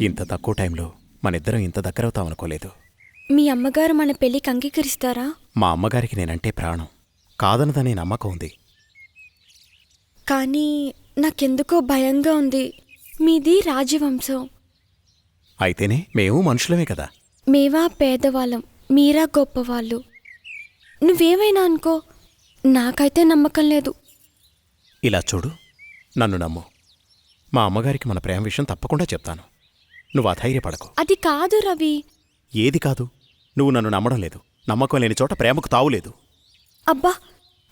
ఇంత తక్కువ టైంలో మనిద్దరం ఇంత దగ్గరవుతామనుకోలేదు. మీ అమ్మగారు మన పెళ్లికి అంగీకరిస్తారా? మా అమ్మగారికి నేనంటే ప్రాణం, కాదనదనే నమ్మకం ఉంది. కానీ నాకెందుకో భయంగా ఉంది. మీది రాజవంశం. అయితేనే మేము మనుషులమే కదా. మేవా పేదవాళ్ళం, మీరా గొప్పవాళ్ళు. నువ్వేమైనా అనుకో, నాకైతే నమ్మకం లేదు. ఇలా చూడు, నన్ను నమ్ము. మా అమ్మగారికి మన ప్రేమ విషయం తప్పకుండా చెప్తాను. నువ్వు అధైర్యపడకు. అది కాదు రవి. ఏది కాదు? నువ్వు నన్ను నమ్మడం లేదు. నమ్మకం లేని చోట ప్రేమకు తావులేదు. అబ్బా,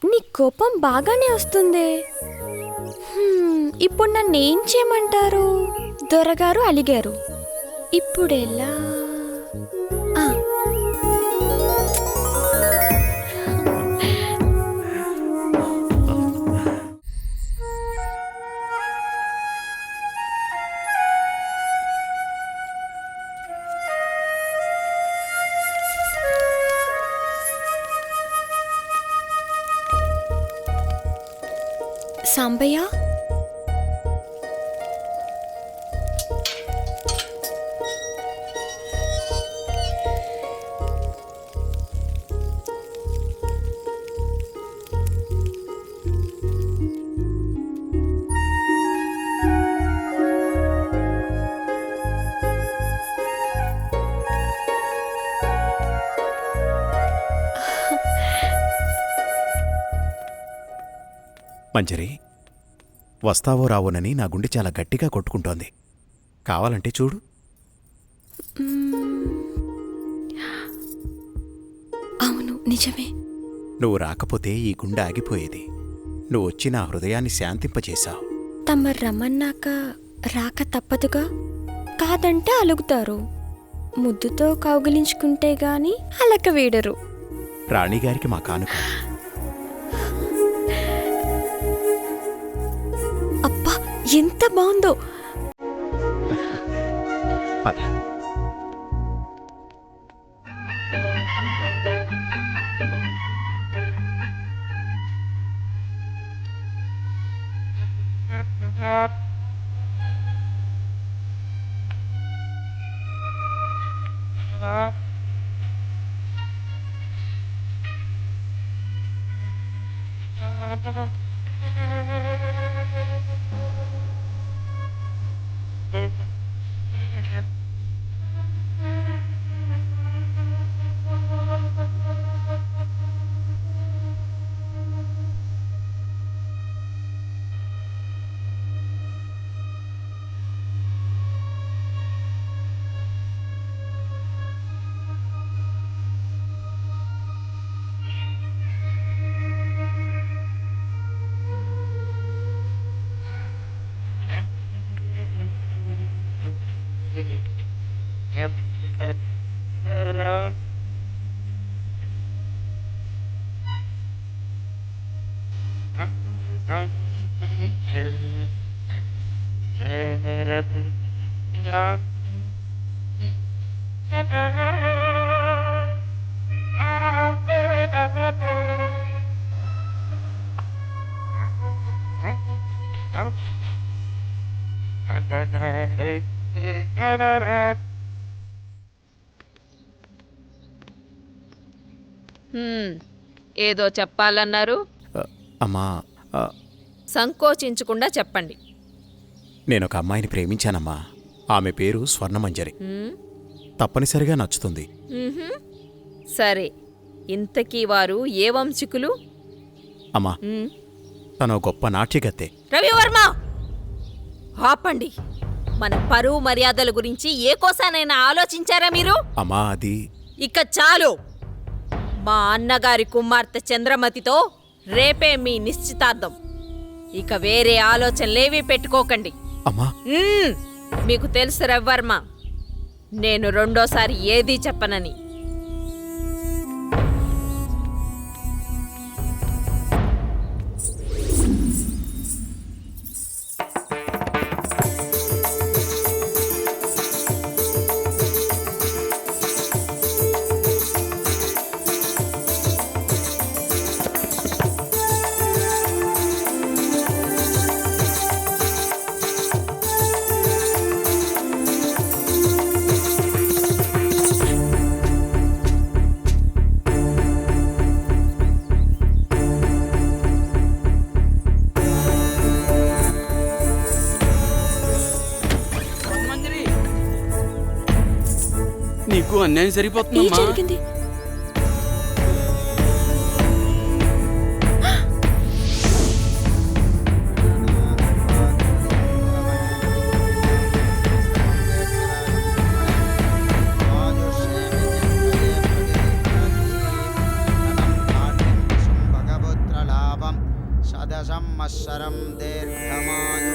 నీ కోపం బాగానే వస్తుందే. ఇప్పుడు నన్నేం చేయమంటారు? దొరగారు అలిగారు, ఇప్పుడెలా? సాంబయ్య, మంజరి, వస్తావో రావోనని నా గుండె చాలా గట్టిగా కొట్టుకుంటోంది. కావాలంటే చూడు. అవును, నిజమే. నువ్వు రాకపోతే ఈ గుండె ఆగిపోయేది. నువ్వు వచ్చి నా హృదయాన్ని శాంతింపచేశావు. తమరు రమ్మన్నాక రాక తప్పదుగా. కాదంటే అలుగుతారు. ముద్దుతో కౌగిలించుకుంటే గాని అలక వీడరు. రాణిగారికి మా కానుక. అబ్బా, ఎంత బాగుందో. పద. ఏదో చెప్పాలన్నారు. అమ్మా, సంకోచించకుండా చెప్పండి. నేనొక అమ్మాయిని ప్రేమించానమ్మా. ఆమె పేరు స్వర్ణమంజరి. తప్పనిసరిగా నచ్చుతుంది. సరే, ఇంతకీ వారు ఏ వంశికులు? అమ్మా, తను గొప్ప నాట్యగత్తె. రవివర్మ, ఆపండి. మన పరువు మర్యాదల గురించి ఏ కోసానైనా ఆలోచించారా మీరు? అమ్మా, అది ఇక చాలు. మా అన్నగారి కుమార్తె చంద్రమతితో రేపే మీ నిశ్చితార్థం. ఇక వేరే ఆలోచనలేవీ పెట్టుకోకండి. అమ్మా, మీకు తెలుసు రవివర్మ, నేను రెండోసారి ఏదీ చెప్పనని. నీకు అన్యాయం ఏం సరిపోతుందమ్మా. జరిగింది? సంవత్సరం దీర్ఘమాయు.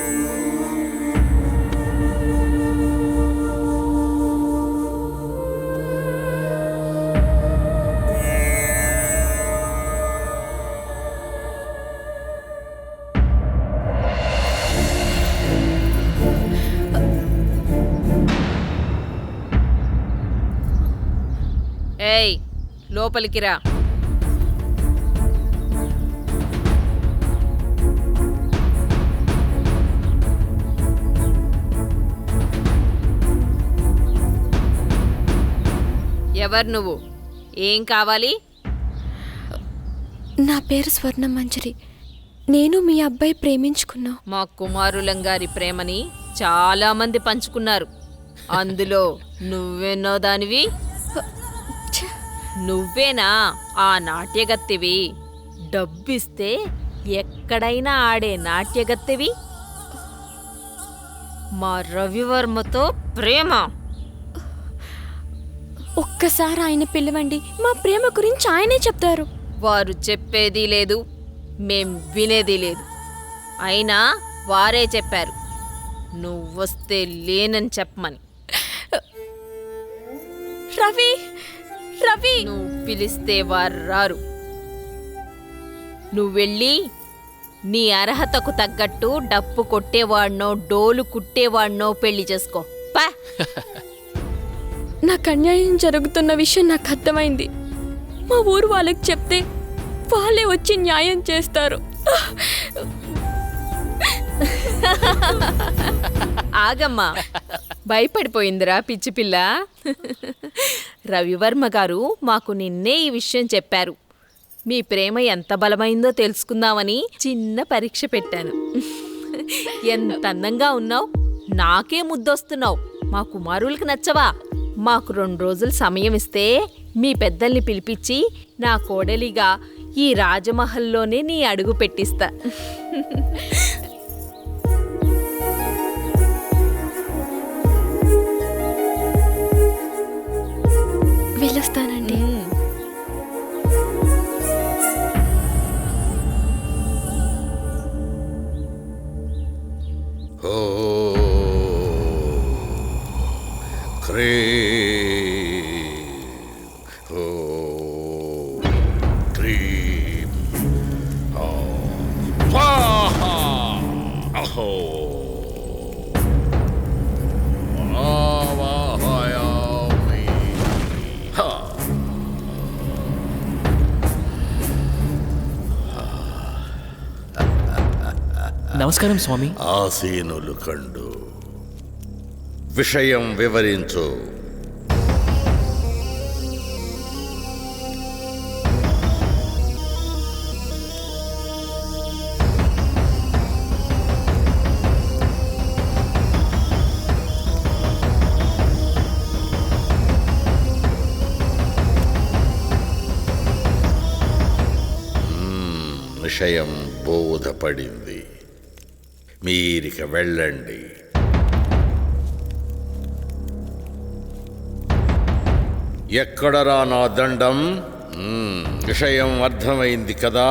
ఏయ్ లోపలికి రా. ఎవరు నువ్వు? ఏం కావాలి? నా పేరు స్వర్ణ మంజరి. నేను మీ అబ్బాయి ప్రేమించుకున్నా. మా కుమారులం గారి ప్రేమని చాలా మంది పంచుకున్నారు. అందులో నువ్వెన్నో దానివి. నువ్వేనా ఆ నాట్యగత్తెవి? డబ్బిస్తే ఎక్కడైనా ఆడే నాట్యగత్తెవి? మా రవివర్మతో ప్రేమ? ఒక్కసారి ఆయన పిలవండి, మా ప్రేమ గురించి ఆయనే చెప్తారు. వారు చెప్పేది లేదు, మేం వినేది లేదు. అయినా వారే చెప్పారు నువ్వొస్తే లేనని చెప్పమని. రవి, రవి! నువ్వు పిలిస్తే వారు రారు. నువ్వెళ్ళి నీ అర్హతకు తగ్గట్టు డప్పు కొట్టేవాడినో డోలు కుట్టేవాడినో పెళ్లి చేసుకో. పా. నాకు అన్యాయం జరుగుతున్న విషయం నాకు అర్థమైంది. మా ఊరు వాళ్ళకి చెప్తే వాళ్ళే వచ్చి న్యాయం చేస్తారు. ఆగమ్మా, భయపడిపోయిందిరా పిచ్చి పిల్ల. రవివర్మ గారు మాకు నిన్నే ఈ విషయం చెప్పారు. మీ ప్రేమ ఎంత బలమైందో తెలుసుకుందామని చిన్న పరీక్ష పెట్టాను. ఎంత అందంగా ఉన్నావు, నాకే ముద్దొస్తున్నావు. మా కుమారులకు నచ్చవా? మాకు 2 రోజులు సమయం ఇస్తే మీ పెద్దల్ని పిలిపించి నా కోడలిగా ఈ రాజమహల్లోనే నీ అడుగు పెట్టిస్తా. వెళ్ళొస్తానండి. నమస్కారం స్వామి. ఆసీనులు కండు విషయం వివరించు. విషయం బోధపడింది. మీరిక వెళ్ళండి. ఎక్కడరా నా దండం? విషయం అర్థమైంది కదా.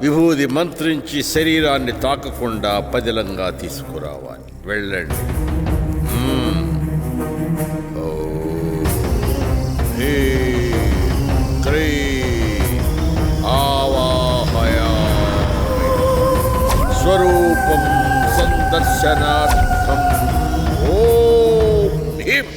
విభూది మంత్రించి శరీరాన్ని తాకకుండా పదిలంగా తీసుకురావాలి. వెళ్ళండి. హే క్రీ స్వరూపం సందర్శనార్థం. ఓం హ్రీం.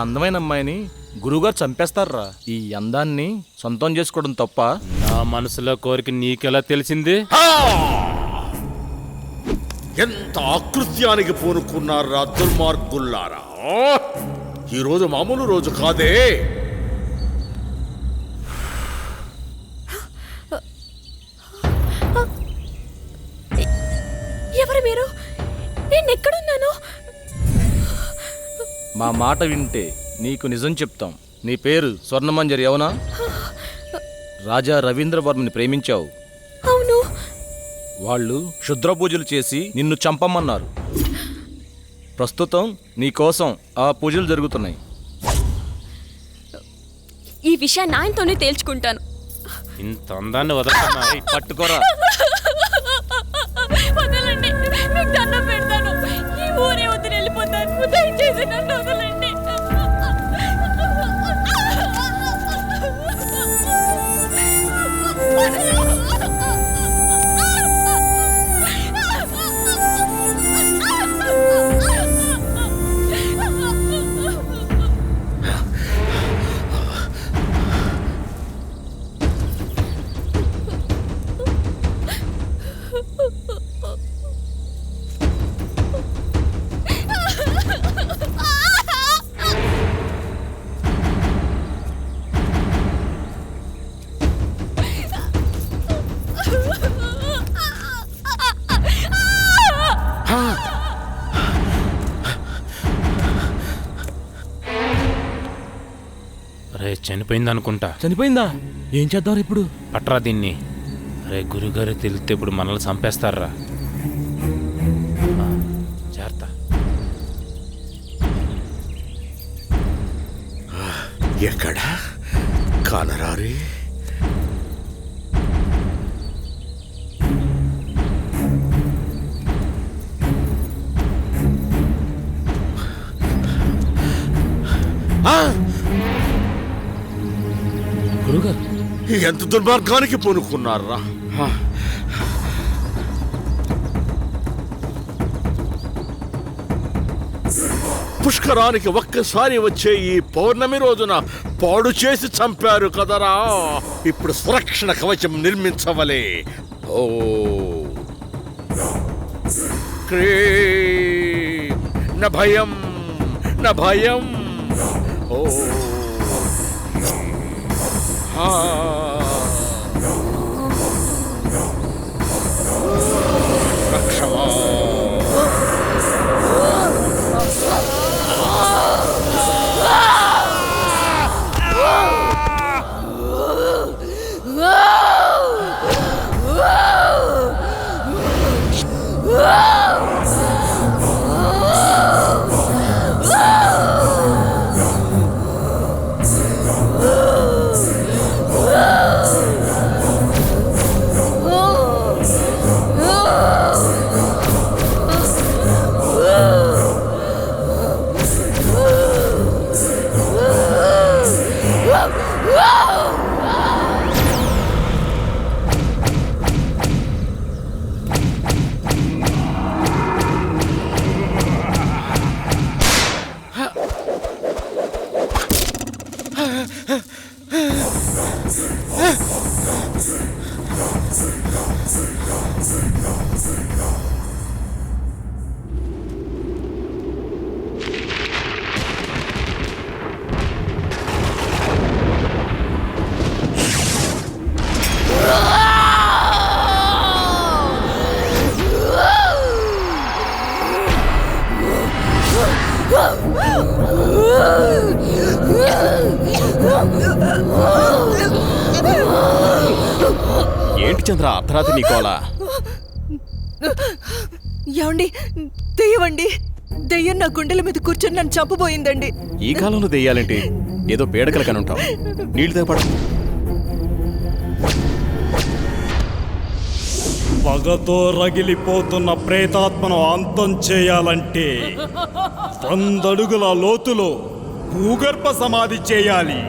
అందమైన అమ్మాయిని గురువుగారు చంపేస్తారా? ఈ అందాన్ని సొంతం చేసుకోవడం తప్ప? నా మనసులో కోరిక నీకెలా తెలిసింది? ఎంత ఆకృత్యానికి పూనుకున్నారా దుర్మార్గుల్లారా! ఈరోజు మామూలు రోజు కాదే. ఎవరు మీరు? నేను ఎక్కడున్నాను? మా మాట వింటే నీకు నిజం చెప్తాం. నీ పేరు స్వర్ణమంజరి అవునా? రాజా రవీంద్రవర్మని ప్రేమించావు. అవును. వాళ్ళు క్షుద్ర పూజలు చేసి నిన్ను చంపమన్నారు. ప్రస్తుతం నీ కోసం ఆ పూజలు జరుగుతున్నాయి. ఈ విషయాన్ని ఆయనతోనే తేల్చుకుంటాను. ఇంత అందాన్ని వదలకమ్మా. పట్టుకోరా. వదలండి, మీకు దండం పెడతాను. ఈ ఊరే వదిలి వెళ్ళిపోతాను. దయచేసి నన్ను వదలండి. అరే చనిపోయింది అనుకుంటా. చనిపోయిందా? ఏం చేద్దాం ఇప్పుడు? పట్రా దీన్ని. అరే గురుగారు తెలిస్తే ఇప్పుడు మనల్ని చంపేస్తారా? జాగ్రత్త. ఎక్కడ కానరారి? గురుగారు ఎంత దుర్మార్గానికి పూనుకున్నారా! పుష్కరానికి ఒక్కసారి వచ్చే ఈ పౌర్ణమి రోజున పాడు చేసి చంపారు కదరా! ఇప్పుడు సురక్షణ కవచం నిర్మించవలే. ఓ క్రీం న భయం న భయం. ఓ రక్షమా. ఏంటి చంద్ర అర్ధరాత్రి నీకోలా? ఏమండి, దెయ్యమండి. దెయ్యం నా గుండెల మీద కూర్చొని నన్ను చంపబోయిందండి. ఈ కాలంలో దెయ్యాలేంటి? ఏదో పేడకల కనుంటావు. నీళ్ళు తెగపడ. పగతో రగిలిపోతున్న ప్రేతాత్మను అంతం చేయాలంటే 100 అడుగుల లోతులో భూగర్భ సమాధి చేయాలి.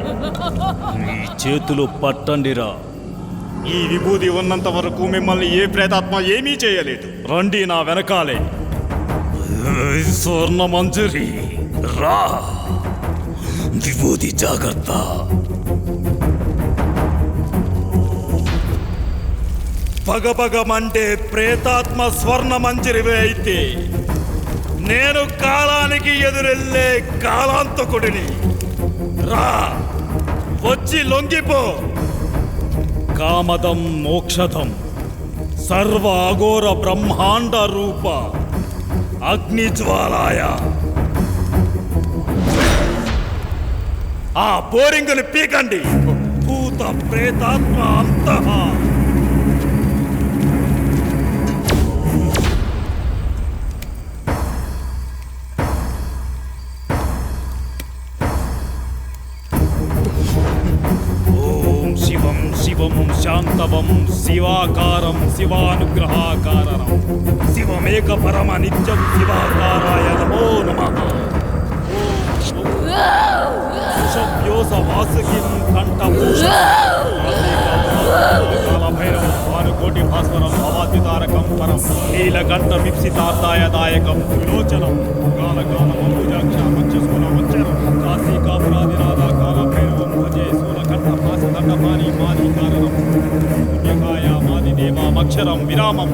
మీ చేతులు పట్టండిరా. ఈ విభూది ఉన్నంత వరకు మిమ్మల్ని ఏ ప్రేతాత్మ ఏమీ చేయలేదు. రండి నా వెనకాలే. స్వర్ణమంజరి రా. విభూతి జాగ్రత్త. పగపగమంటే ప్రేతాత్మ స్వర్ణ మంజరివే అయితే నేను కాలానికి ఎదురెళ్ళే కాలాంతకుడిని. రా, వచ్చి లొంగిపో. కామదం మోక్షదం సర్వ అఘోర బ్రహ్మాండ రూప అగ్నిజ్వాలాయ. ఆ బోరింగుని పీకండి. భూత ప్రేతాత్మ అంతః. శివం శివం శాంతవం శివాకారం శివానుగ్రహాకారణం శివమేక పరమ నిత్యం శివాకారాయ నమో నమః. ఓం వాసుకిం కంఠభూషణభైరవం భానుకోటి భాస్వరం భవాతితారకం పరం నీలకంఠ మిప్సితార్థాయ దాయకం విలోచనం కాలకాలమంబుజాక్ష మత్స్యస్కులమచ్చరం కాశీ కాపురాదినాథాకాల భైరవం భజే శూలకంఠ భాసదండపాణి మాది కారణం పుణ్యకాయ మాది దేవామక్షరం విరామం.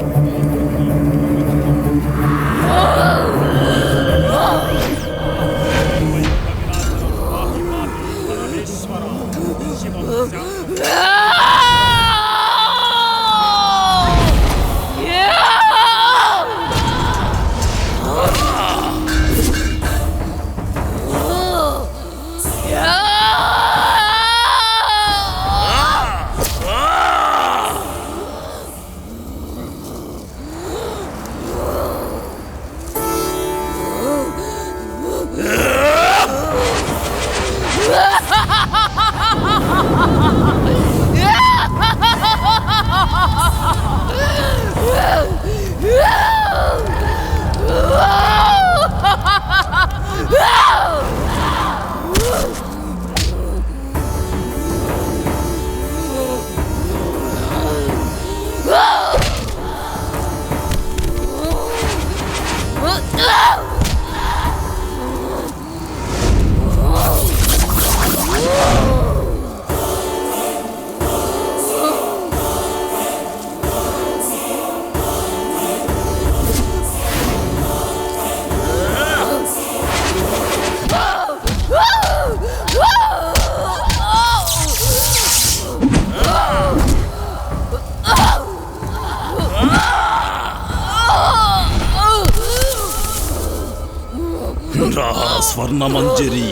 స్వర్ణమంజరి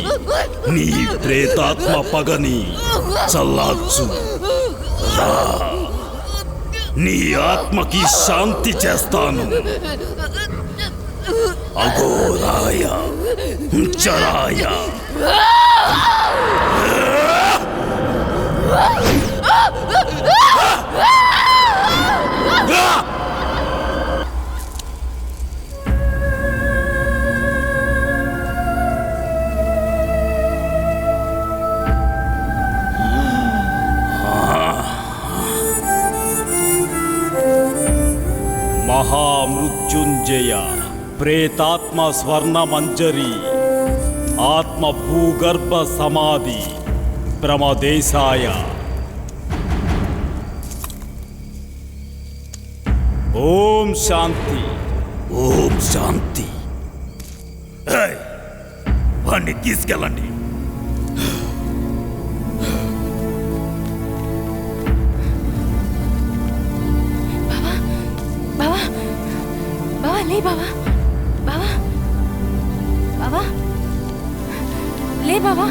నీ ప్రేతాత్మ పగని చల్లార్చు. నీ ఆత్మకి శాంతి చేస్తాను. అఘోరాయ చరాయ మహామృత్యుంజయ ప్రేతాత్మ స్వర్ణమంజరి ఆత్మ భూగర్భ సమాధి ప్రమదేశాయ. ఓం శాంతి, ఓం శాంతి. వాణ్ణి తీసుకెళ్ళండి. లే బావా, బావా, బావా, లే బావా.